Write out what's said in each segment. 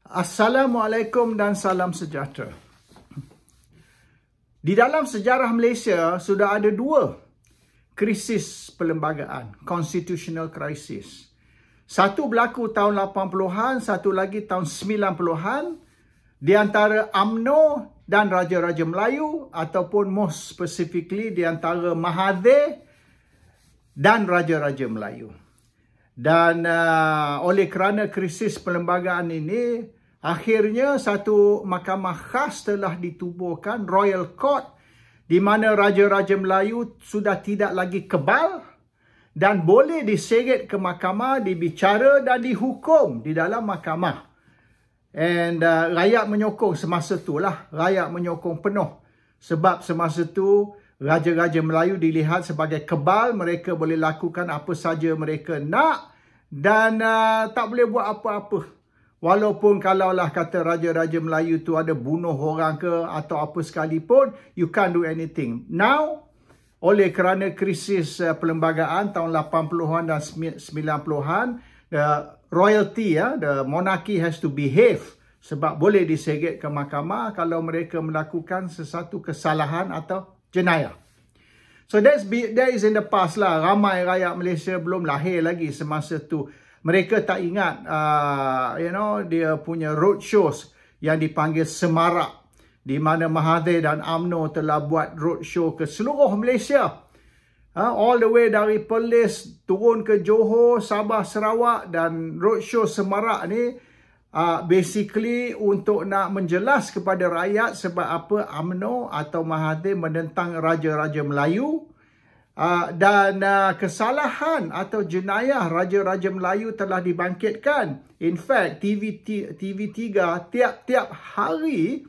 Assalamualaikum dan salam sejahtera. Di dalam sejarah Malaysia sudah ada dua krisis perlembagaan, constitutional crisis. Satu berlaku tahun 80-an, satu lagi tahun 90-an di antara UMNO dan Raja-Raja Melayu ataupun most specifically di antara Mahathir dan Raja-Raja Melayu. Dan oleh kerana krisis perlembagaan ini, akhirnya satu mahkamah khas telah ditubuhkan, Royal Court, di mana Raja-Raja Melayu sudah tidak lagi kebal dan boleh diseret ke mahkamah, dibicara dan dihukum di dalam mahkamah. And rakyat menyokong semasa itulah, rakyat menyokong penuh. Sebab semasa itu Raja-Raja Melayu dilihat sebagai kebal, mereka boleh lakukan apa saja mereka nak dan tak boleh buat apa-apa. Walaupun kalaulah kata Raja-Raja Melayu tu ada bunuh orang ke atau apa sekalipun, you can't do anything. Now, oleh kerana krisis perlembagaan tahun 80-an dan 90-an, the royalty, the monarchy has to behave. Sebab boleh diseret ke mahkamah kalau mereka melakukan sesuatu kesalahan atau jenayah. So that is in the past lah. Ramai rakyat Malaysia belum lahir lagi semasa tu. Mereka tak ingat, dia punya road shows yang dipanggil Semarak, di mana Mahathir dan UMNO telah buat road show ke seluruh Malaysia. All the way dari Perlis turun ke Johor, Sabah, Sarawak, dan road show Semarak ni basically untuk nak menjelas kepada rakyat sebab apa UMNO atau Mahathir menentang Raja-Raja Melayu. Dan kesalahan atau jenayah Raja-Raja Melayu telah dibangkitkan. In fact, TV3 tiap-tiap hari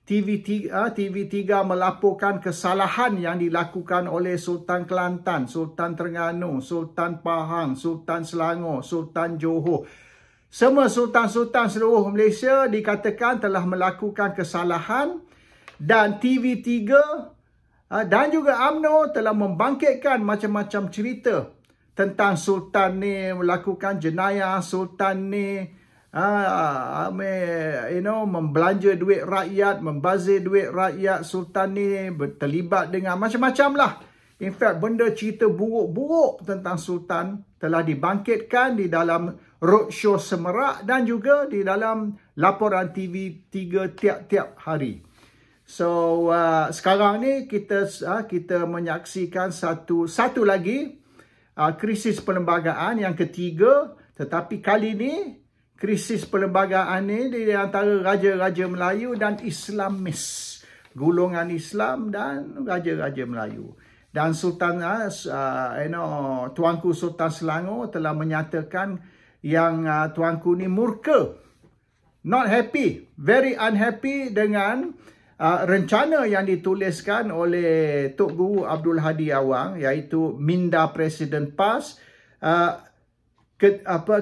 TV3 melaporkan kesalahan yang dilakukan oleh Sultan Kelantan, Sultan Terengganu, Sultan Pahang, Sultan Selangor, Sultan Johor. Semua sultan-sultan seluruh Malaysia dikatakan telah melakukan kesalahan, dan TV3 dan juga UMNO telah membangkitkan macam-macam cerita tentang sultan ni melakukan jenayah, sultan ni membelanja duit rakyat, membazir duit rakyat, sultan ni terlibat dengan macam-macam lah. In fact, benda cerita buruk-buruk tentang sultan telah dibangkitkan di dalam roadshow Semerak dan juga di dalam laporan TV3 tiap-tiap hari. So sekarang ni kita menyaksikan satu lagi krisis perlembagaan yang ketiga, tetapi kali ni krisis perlembagaan ni di antara Raja-Raja Melayu dan Islamis, golongan Islam dan Raja-Raja Melayu. Dan Sultan Tuanku Sultan Selangor telah menyatakan yang tuanku ni murka, not happy, very unhappy dengan rencana yang dituliskan oleh Tok Guru Abdul Hadi Awang, iaitu Minda Presiden PAS.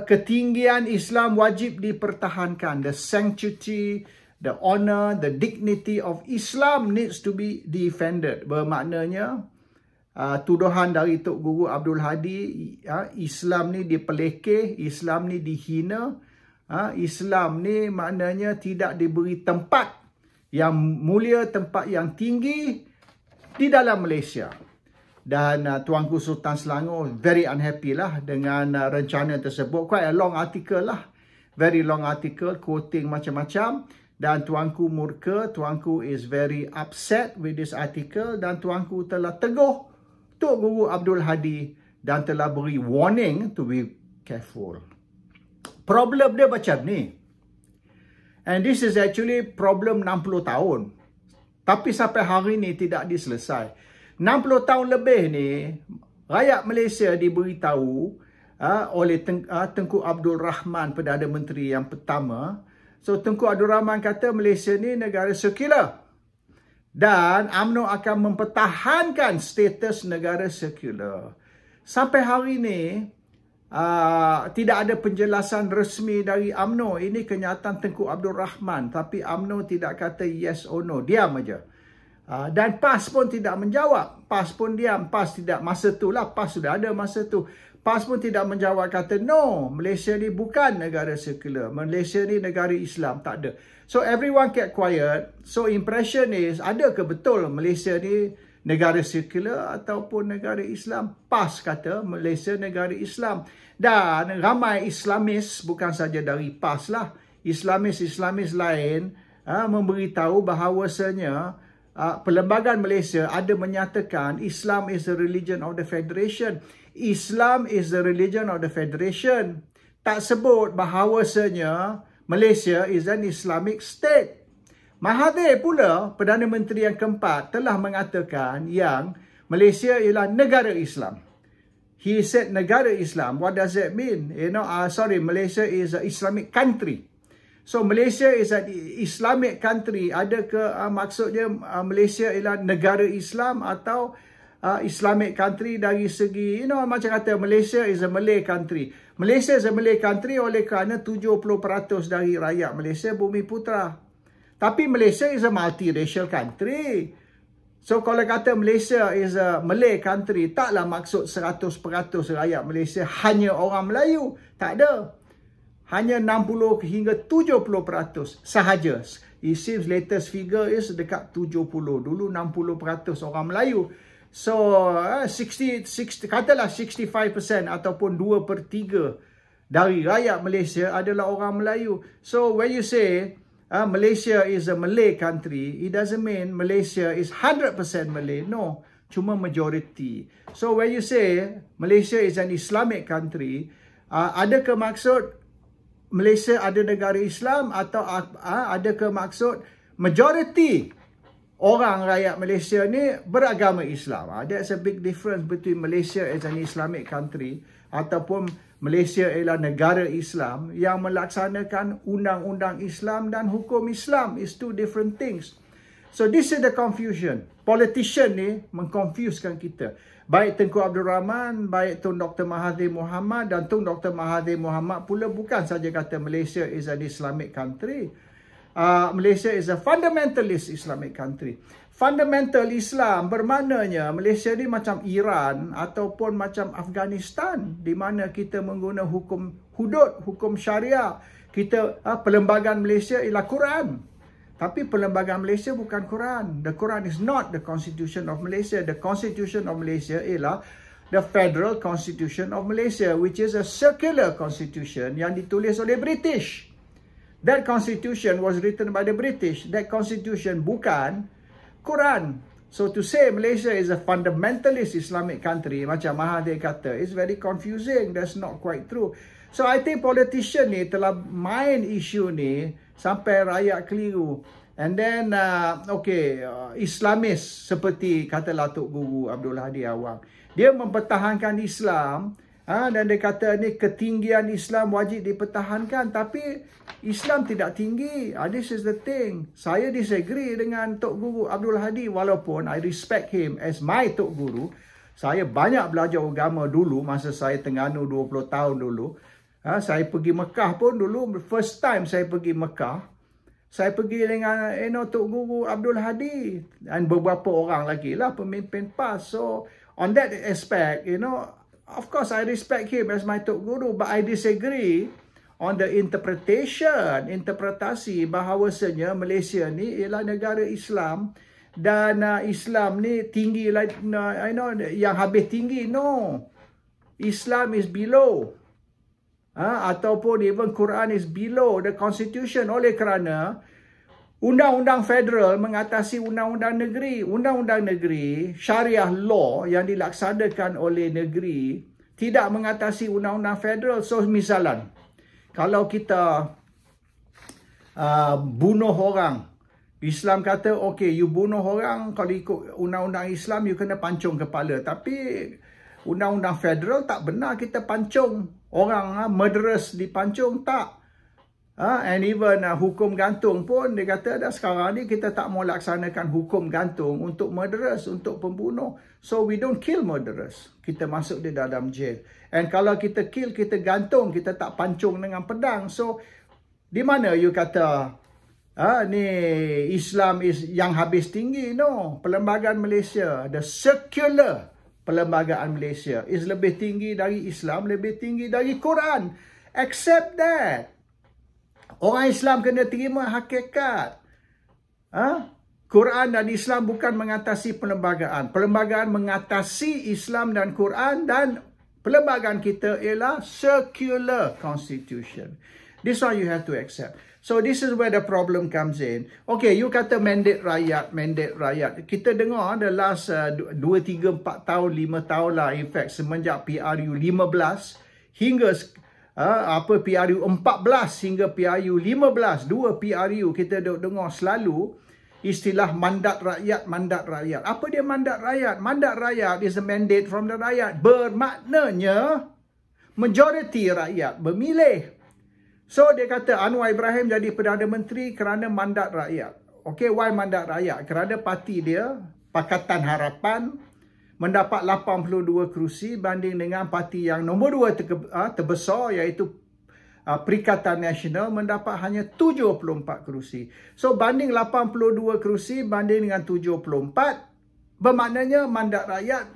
Ketinggian Islam wajib dipertahankan. The sanctity, the honor, the dignity of Islam needs to be defended. Bermaknanya tuduhan dari Tok Guru Abdul Hadi, Islam ni dipelekeh, Islam ni dihina, Islam ni maknanya tidak diberi tempat yang mulia, tempat yang tinggi di dalam Malaysia. Dan Tuanku Sultan Selangor very unhappy lah dengan rencana tersebut. Quite a long article lah, very long article quoting macam-macam. Dan tuanku murka, tuanku is very upset with this article, dan tuanku telah teguh Tok Guru Abdul Hadi dan telah beri warning to be careful. Problem dia macam ni. And this is actually problem 60 tahun. Tapi sampai hari ni tidak diselesai. 60 tahun lebih ni, rakyat Malaysia diberitahu oleh Tengku Abdul Rahman, Perdana Menteri yang pertama. So, Tengku Abdul Rahman kata Malaysia ni negara sekular. Dan UMNO akan mempertahankan status negara sekular. Sampai hari ni, tidak ada penjelasan resmi dari UMNO. Ini kenyataan Tengku Abdul Rahman. Tapi UMNO tidak kata yes or no. Diam aja. Dan PAS pun tidak menjawab. PAS pun diam. PAS tidak. Masa tu lah. PAS sudah ada masa tu. PAS pun tidak menjawab, kata no, Malaysia ni bukan negara sekular, Malaysia ni negara Islam, tak ada. So everyone kept quiet. So impression is, ada ke betul Malaysia ni negara sekular ataupun negara Islam? PAS kata Malaysia negara Islam. Dan ramai Islamis, bukan saja dari PAS lah, Islamis lain memberitahu bahawasanya Perlembagaan Malaysia ada menyatakan Islam is the religion of the Federation. Islam is the religion of the Federation. Tak sebut bahawasanya Malaysia is an Islamic state. Mahathir pula, Perdana Menteri yang keempat, telah mengatakan yang Malaysia ialah negara Islam. He said negara Islam. What does that mean? Malaysia is an Islamic country. So Malaysia is an Islamic country. Adakah maksudnya Malaysia ialah negara Islam atau Islamic country dari segi, macam kata Malaysia is a Malay country. Malaysia is a Malay country oleh kerana 70% dari rakyat Malaysia bumi putera. Tapi Malaysia is a multiracial country. So kalau kata Malaysia is a Malay country, taklah maksud 100% rakyat Malaysia hanya orang Melayu. Tak ada. Hanya 60 hingga 70% sahaja. It seems latest figure is dekat 70. Dulu 60% orang Melayu. So 60 katalah 65% ataupun 2/3 dari rakyat Malaysia adalah orang Melayu. So when you say Malaysia is a Malay country, it doesn't mean Malaysia is 100% Malay. No, cuma majority. So when you say Malaysia is an Islamic country, adakah maksud Malaysia ada negara Islam atau adakah maksud majority orang rakyat Malaysia ni beragama Islam? That's a big difference between Malaysia as an Islamic country ataupun Malaysia ialah negara Islam yang melaksanakan undang-undang Islam dan hukum Islam. Is two different things. So this is the confusion. Politician ni mengconfusekan kita. Baik Tengku Abdul Rahman, baik Tun Dr. Mahathir Mohamad dan Tun Dr. Mahathir Mohamad pula bukan saja kata Malaysia is an Islamic country. Malaysia is a fundamentalist Islamic country. Fundamental Islam bermaknanya Malaysia ni macam Iran ataupun macam Afghanistan di mana kita menggunakan hukum hudud, hukum syariah. Kita perlembagaan Malaysia ialah Quran. Tapi perlembagaan Malaysia bukan Quran. The Quran is not the Constitution of Malaysia. The Constitution of Malaysia ialah the Federal Constitution of Malaysia, which is a circular constitution yang ditulis oleh British. That constitution was written by the British. That constitution bukan Quran. So to say Malaysia is a fundamentalist Islamic country, macam Mahathir kata, is very confusing. That's not quite true. So I think politician ni telah main isu ni sampai rakyat keliru. And then, Islamis seperti kata Datuk Guru Abdul Hadi Awang. Dia mempertahankan Islam dan dia kata ni ketinggian Islam wajib dipertahankan. Tapi Islam tidak tinggi. This is the thing. Saya disagree dengan Tok Guru Abdul Hadi walaupun I respect him as my Tok Guru. Saya banyak belajar agama dulu masa saya Terengganu 20 tahun dulu. Saya pergi Mekah pun dulu, first time saya pergi Mekah, saya pergi dengan Tok Guru Abdul Hadi dan beberapa orang lagi lah pemimpin PAS. So on that aspect, of course I respect him as my Tok Guru, but I disagree on the interpretasi bahawasanya Malaysia ni ialah negara Islam dan Islam ni tinggi yang habis tinggi. No, Islam is below. Ataupun even Quran is below the Constitution oleh kerana undang-undang federal mengatasi undang-undang negeri. Undang-undang negeri, syariah law yang dilaksanakan oleh negeri tidak mengatasi undang-undang federal. So misalan, kalau kita bunuh orang, Islam kata, okay, you bunuh orang, kalau ikut undang-undang Islam, you kena pancung kepala. Tapi undang-undang federal tak benar kita pancung orang, murderers dipancung, tak. And even hukum gantung pun dia kata dah sekarang ni kita tak mau laksanakan hukum gantung untuk murderers, untuk pembunuh. So we don't kill murderers. Kita masuk di dalam jail. And kalau kita kill, kita gantung, kita tak pancung dengan pedang. So di mana you kata ni Islam is yang habis tinggi? No, Perlembagaan Malaysia, the circular perlembagaan Malaysia is lebih tinggi dari Islam, lebih tinggi dari Quran. Accept that. Orang Islam kena terima hakikat. Quran dan Islam bukan mengatasi perlembagaan. Perlembagaan mengatasi Islam dan Quran, dan perlembagaan kita ialah secular constitution. This one you have to accept. So this is where the problem comes in. Okay, you kata mandate rakyat, mandate rakyat. Kita dengar the last 2, 3, 4 tahun, 5 tahun lah, in fact, semenjak PRU 15 hingga PRU 14 hingga PRU 15, 2 PRU kita dengar selalu istilah mandat rakyat, mandat rakyat. Apa dia mandat rakyat? Mandat rakyat is a mandate from the rakyat. Bermaknanya majoriti rakyat memilih. So dia kata Anwar Ibrahim jadi Perdana Menteri kerana mandat rakyat. Okay, why mandat rakyat? Kerana parti dia, Pakatan Harapan, mendapat 82 kerusi banding dengan parti yang nombor 2 terbesar, iaitu Perikatan Nasional, mendapat hanya 74 kerusi. So banding 82 kerusi banding dengan 74, bermaknanya mandat rakyat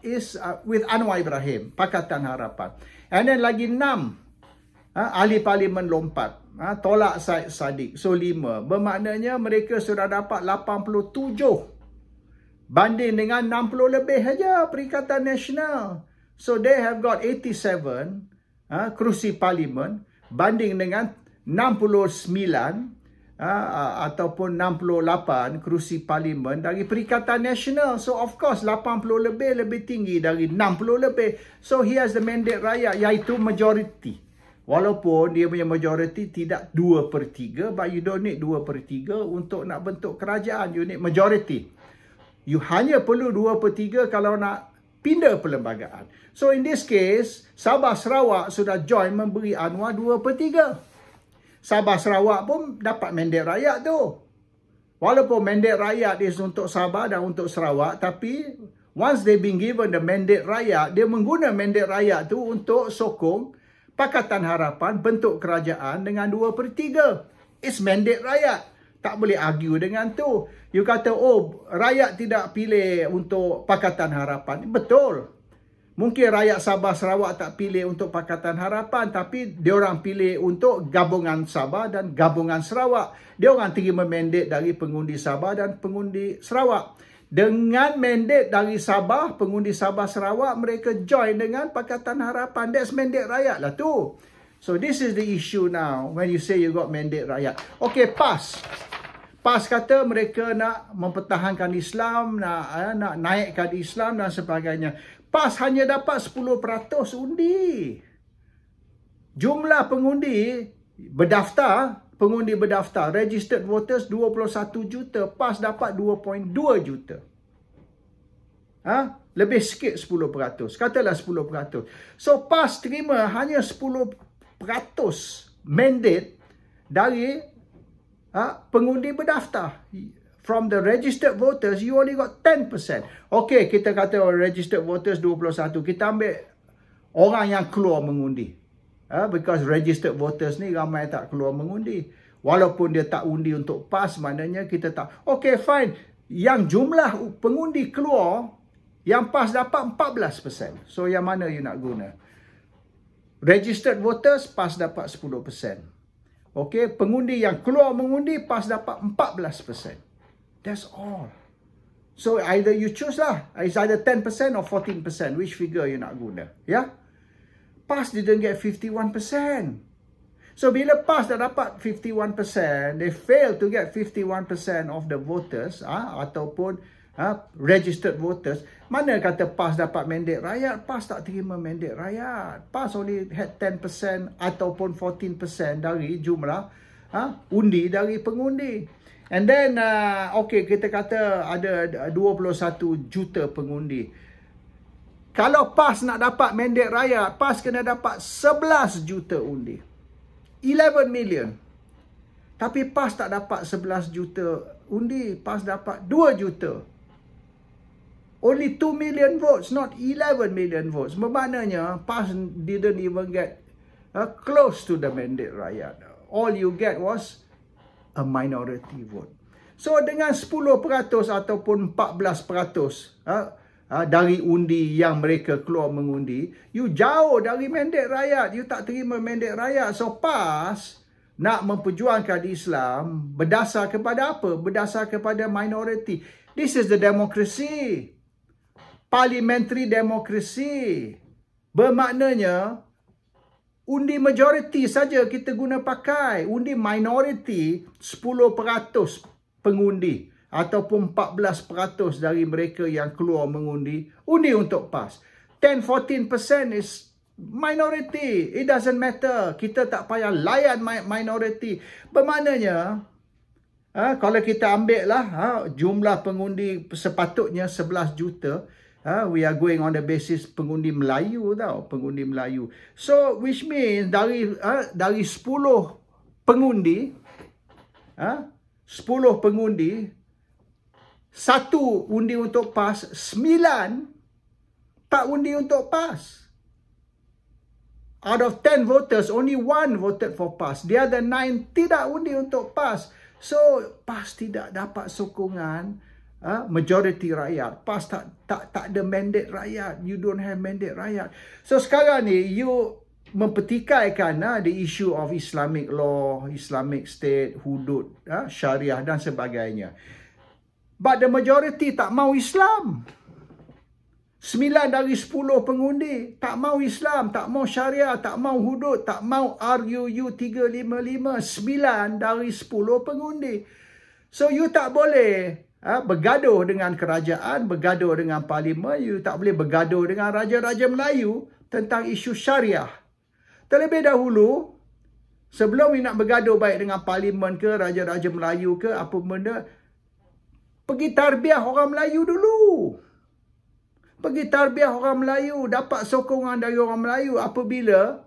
is with Anwar Ibrahim, Pakatan Harapan. And then lagi 6 ahli parlimen lompat, tolak Syed Saddiq. So 5, bermaknanya mereka sudah dapat 87 banding dengan 60 lebih saja Perikatan Nasional. So they have got 87 kerusi parlimen banding dengan 69 ataupun 68 kerusi parlimen dari Perikatan Nasional. So of course 80 lebih tinggi dari 60 lebih. So he has the mandate rakyat, iaitu majority. Walaupun dia punya majority tidak 2/3, but you don't need 2/3 untuk nak bentuk kerajaan. You need majority. You hanya perlu 2/3 kalau nak pindah perlembagaan. So in this case, Sabah Sarawak sudah join memberi Anwar 2/3. Sabah Sarawak pun dapat mandate rakyat tu. Walaupun mandate rakyat is untuk Sabah dan untuk Sarawak, tapi once they been given the mandate rakyat, dia mengguna mandate rakyat tu untuk sokong Pakatan Harapan bentuk kerajaan dengan 2/3. It's mandate rakyat. Tak boleh argue dengan tu. You kata, oh, rakyat tidak pilih untuk Pakatan Harapan. Betul. Mungkin rakyat Sabah Sarawak tak pilih untuk Pakatan Harapan, tapi diorang pilih untuk gabungan Sabah dan gabungan Sarawak. Diorang terima mandate dari pengundi Sabah dan pengundi Sarawak. Dengan mandate dari Sabah, pengundi Sabah Sarawak, mereka join dengan Pakatan Harapan. That's mandate rakyat lah tu. So this is the issue now when you say you got mandate rakyat. Okay, PAS. PAS kata mereka nak mempertahankan Islam, nak naikkan Islam dan sebagainya. PAS hanya dapat 10% undi. Jumlah pengundi berdaftar, registered voters 21 juta, PAS dapat 2.2 juta. Lebih sikit 10%. Katalah 10%. So PAS terima hanya 10% mandate dari pengundi berdaftar. From the registered voters, you only got 10%. Okay, kita kata registered voters 21. Kita ambil orang yang keluar mengundi. Because registered voters ni ramai tak keluar mengundi. Walaupun dia tak undi untuk PAS, maknanya kita tak. Okay, fine. Yang jumlah pengundi keluar, yang PAS dapat 14%. So, yang mana you nak guna? Registered voters, PAS dapat 10%. Okay, pengundi yang keluar mengundi, PAS dapat 14%. That's all. So, either you choose lah. It's either 10% or 14%. Which figure you nak guna? Yeah? PAS didn't get 51%. So, bila PAS dah dapat 51%, they fail to get 51% of the voters, ataupun registered voters. Mana kata PAS dapat mandate rakyat? PAS tak terima mandate rakyat. PAS only had 10% ataupun 14% dari jumlah undi dari pengundi. And then, okay, kita kata ada 21 juta pengundi. Kalau PAS nak dapat mandate rakyat, PAS kena dapat 11 juta undi. 11 million. Tapi PAS tak dapat 11 juta undi. PAS dapat 2 juta. Only 2 million votes, not 11 million votes. Bermaknanya, PAS didn't even get close to the mandate rakyat. All you get was a minority vote. So, dengan 10% ataupun 14%, dari undi yang mereka keluar mengundi. You jauh dari mandat rakyat. You tak terima mandat rakyat. So PAS nak memperjuangkan Islam berdasar kepada apa? Berdasar kepada minoriti. This is the democracy. Parliamentary democracy. Bermaknanya undi majoriti saja kita guna pakai. Undi minoriti 10% pengundi. Ataupun 14% dari mereka yang keluar mengundi, undi untuk PAS. 10-14% is minority. It doesn't matter. Kita tak payah layan minority. Bermaknanya, kalau kita ambil lah jumlah pengundi sepatutnya 11 juta, we are going on the basis pengundi Melayu tau. Pengundi Melayu. So, which means dari 10 pengundi, 10 pengundi, 1 undi untuk PAS, 9 tak undi untuk PAS. Out of 10 voters, only 1 voted for PAS. The other 9 tidak undi untuk PAS. So, PAS tidak dapat sokongan majority rakyat. PAS tak ada mandate rakyat. You don't have mandate rakyat. So, sekarang ni, you mempertikaikan the issue of Islamic law, Islamic state, hudud, syariah dan sebagainya. But the majority tak mau Islam. 9 dari 10 pengundi tak mau Islam, tak mau syariah, tak mau hudud, tak mau RUU 355. 9 dari 10 pengundi. So you tak boleh bergaduh dengan kerajaan, bergaduh dengan parlimen. You tak boleh bergaduh dengan Raja-Raja Melayu tentang isu syariah. Terlebih dahulu, sebelum you nak bergaduh baik dengan parlimen ke, Raja-Raja Melayu ke, apa benda, pergi tarbiyah orang Melayu dulu. Pergi tarbiyah orang Melayu. Dapat sokongan dari orang Melayu. Apabila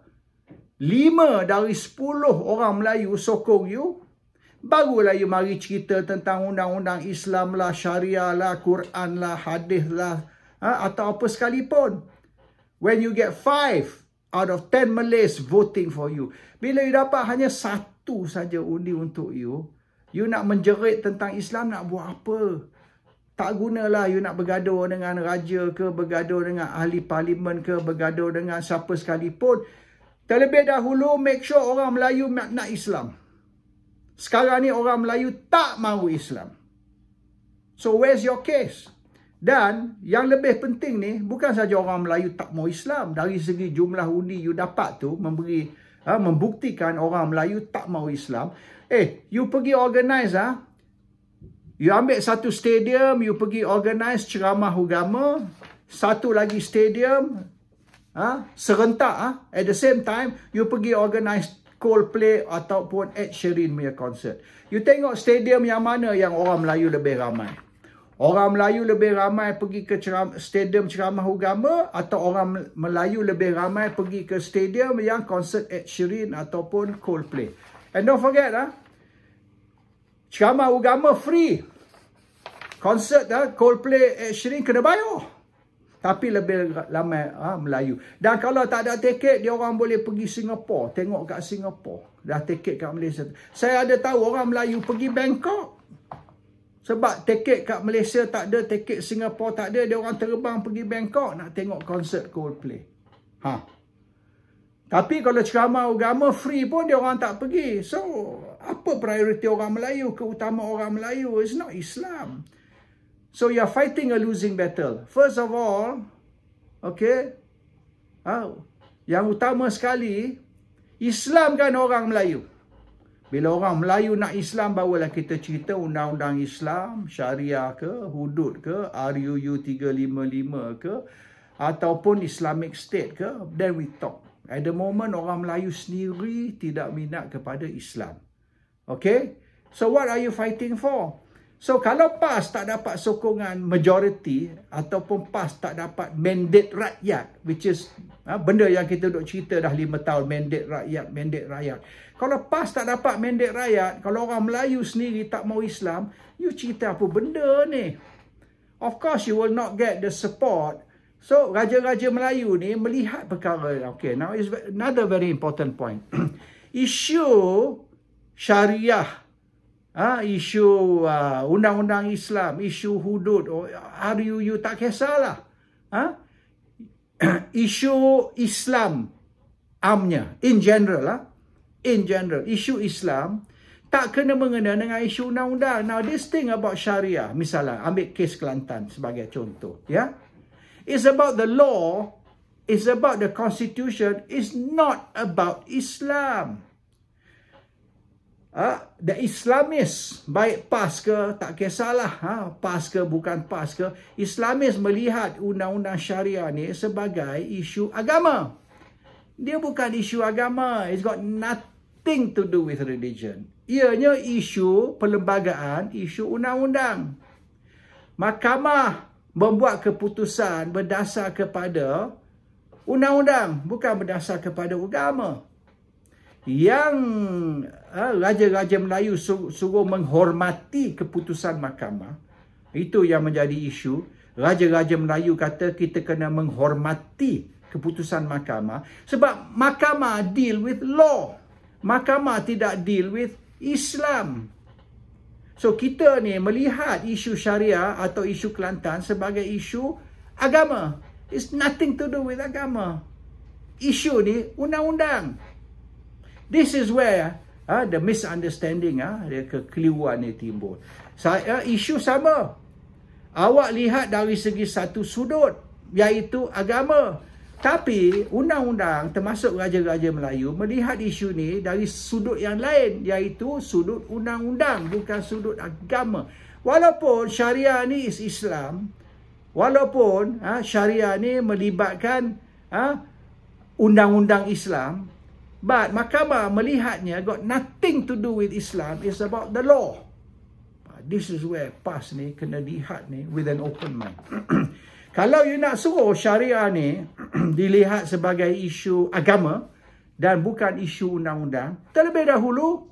5 dari 10 orang Melayu sokong you, barulah you mari cerita tentang undang-undang Islam lah, syariah lah, Quran lah, hadis lah, atau apa sekalipun. When you get 5 out of 10 Malays voting for you. Bila you dapat hanya 1 saja undi untuk you, you nak menjerit tentang Islam, nak buat apa? Tak gunalah you nak bergaduh dengan raja ke, bergaduh dengan ahli parlimen ke, bergaduh dengan siapa sekalipun. Terlebih dahulu, make sure orang Melayu nak Islam. Sekarang ni orang Melayu tak mahu Islam. So, where's your case? Dan yang lebih penting ni, bukan saja orang Melayu tak mahu Islam. Dari segi jumlah undi you dapat tu, membuktikan orang Melayu tak mahu Islam. You pergi organize you ambil satu stadium, you pergi organize ceramah agama, satu lagi stadium, serentak, at the same time, you pergi organize Coldplay ataupun Ed Sheeran punya concert. You tengok stadium yang mana yang orang Melayu lebih ramai. Orang Melayu lebih ramai pergi ke stadium ceramah agama, atau orang Melayu lebih ramai pergi ke stadium yang konsert Ed Sheeran ataupun Coldplay. And don't forget, ceramah agama free. Konsert Coldplay, Ed Sheeran kena bayar. Tapi lebih ramai Melayu. Dan kalau tak ada tiket, dia orang boleh pergi Singapura. Tengok kat Singapura. Dah tiket kat Malaysia. Saya ada tahu orang Melayu pergi Bangkok. Sebab tiket kat Malaysia tak ada, tiket Singapura tak ada. Dia orang terbang pergi Bangkok nak tengok konsert Coldplay. Tapi kalau ceramah agama free pun dia orang tak pergi. So, apa prioriti orang Melayu? Keutamaan orang Melayu is not Islam. So, you're fighting a losing battle. First of all, okay, yang utama sekali, Islamkan orang Melayu. Bila orang Melayu nak Islam, barulah kita cerita undang-undang Islam, syariah ke, hudud ke, RUU 355 ke, ataupun Islamic State ke, then we talk. At the moment, orang Melayu sendiri tidak minat kepada Islam. Okay? So, what are you fighting for? So, kalau PAS tak dapat sokongan majority, ataupun PAS tak dapat mandate rakyat, which is benda yang kita duk cerita dah 5 tahun, mandate rakyat, mandate rakyat. Kalau PAS tak dapat mandate rakyat, kalau orang Melayu sendiri tak mau Islam, you cerita apa benda ni? Of course, you will not get the support. So, Raja-Raja Melayu ni melihat perkara. Okay, now is another very important point. Isu syariah, isu undang-undang Islam, isu hudud, RUU, tak kisahlah. isu Islam amnya, in general, isu Islam tak kena mengena dengan isu undang-undang. Now this thing about Syariah, misalnya ambil kes Kelantan sebagai contoh, ya. It's about the law, it's about the constitution, it's not about Islam. The Islamis, baik PAS ke, tak kisahlah, PAS ke bukan PAS ke, Islamis melihat undang-undang Syariah ni sebagai isu agama. Dia bukan isu agama. It's got nothing to do with religion. Ianya isu perlembagaan, isu undang-undang. Mahkamah membuat keputusan berdasar kepada undang-undang, bukan berdasar kepada agama. Yang Raja-Raja Melayu suruh menghormati keputusan mahkamah, itu yang menjadi isu. Raja-Raja Melayu kata kita kena menghormati keputusan mahkamah sebab mahkamah deal with law. Mahkamah tidak deal with Islam. So kita ni melihat isu Syariah atau isu Kelantan sebagai isu agama. It's nothing to do with agama. Isu ni undang-undang. This is where the misunderstanding, kekeliruan ni timbul. Isu sama. Awak lihat dari segi satu sudut, iaitu agama. Tapi undang-undang termasuk Raja-Raja Melayu melihat isu ni dari sudut yang lain, iaitu sudut undang-undang, bukan sudut agama. Walaupun Syariah ni is Islam, walaupun Syariah ni melibatkan undang-undang Islam, but mahkamah melihatnya got nothing to do with Islam. It's about the law. This is where PAS ni kena lihat ni with an open mind. Kalau you nak suruh Syariah ni dilihat sebagai isu agama dan bukan isu undang-undang, terlebih dahulu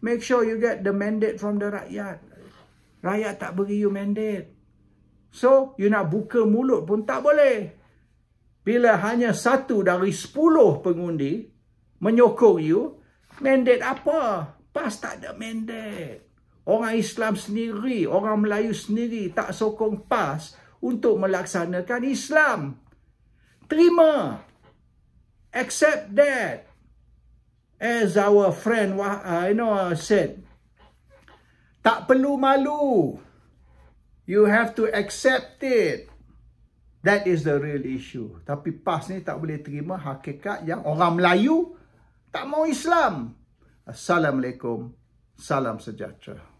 make sure you get the mandate from the rakyat. Rakyat tak beri you mandate. So you nak buka mulut pun tak boleh. Bila hanya 1 dari 10 pengundi menyokong you, mandate apa? PAS tak ada mandate. Orang Islam sendiri, orang Melayu sendiri tak sokong PAS untuk melaksanakan Islam. Terima. Accept that. As our friend said, tak perlu malu. You have to accept it. That is the real issue. Tapi PAS ni tak boleh terima hakikat yang orang Melayu tak mau Islam. Assalamualaikum. Salam sejahtera.